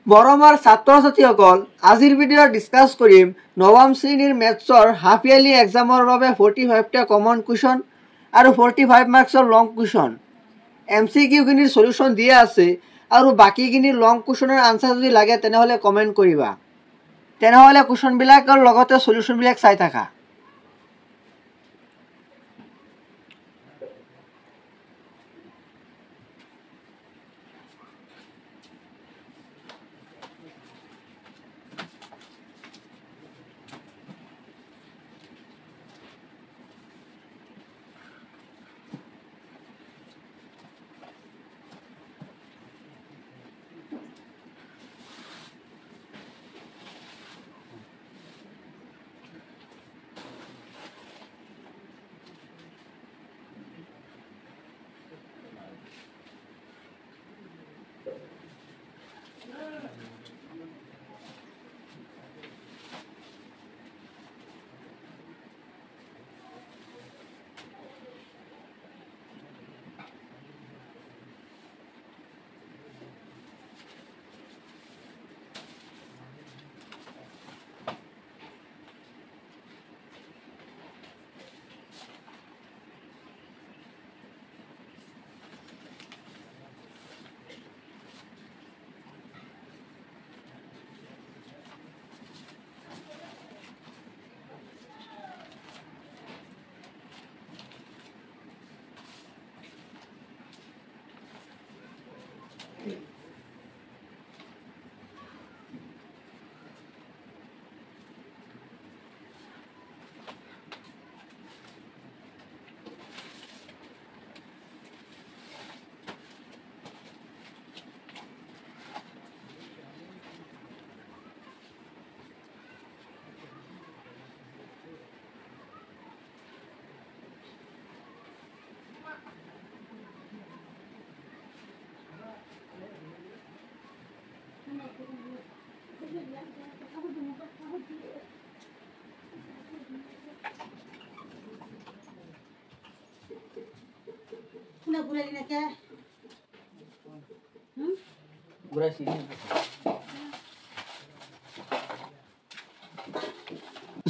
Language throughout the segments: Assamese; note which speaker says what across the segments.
Speaker 1: মৰমৰ ছাত্ৰ ছাত্ৰীসকল, আজিৰ ভিডিঅ'ত ডিছকাছ কৰিম নৱম শ্ৰেণীৰ মেথছৰ হাফ ইয়াৰলি এক্সামৰ বাবে 45টা কমন কুৱেশ্যন আৰু 45 মাৰ্কছৰ লং কুৱেশ্যন MCQখিনিৰ সলিউশ্যন দিয়া আছে আৰু বাকিখিনিৰ লং কুৱেশ্যনৰ আনসাৰ যদি লাগে তেনেহ'লে কমেণ্ট কৰিবা। তেনেহ'লে কুৱেশ্যনবিলাকৰ লগতে সলিউশ্যনবিলাক চাই থাকা।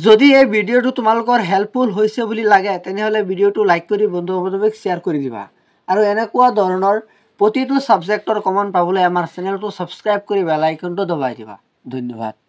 Speaker 1: যদি এই ভিডিঅ'টো তোমালোকৰ হেল্পফুল হৈছে বুলি লাগে তেনেহ'লে ভিডিঅ'টো লাইক কৰি বন্ধু বান্ধৱীক শ্বেয়াৰ কৰি দিবা আৰু এনেকুৱা ধৰণৰ প্ৰতিটো সাবজেক্টৰ কমন পাবলৈ আমাৰ চেনেলটো সাবস্ক্ৰাইব কৰি বেল আইকনটো দবাই দিবা। ধন্যবাদ।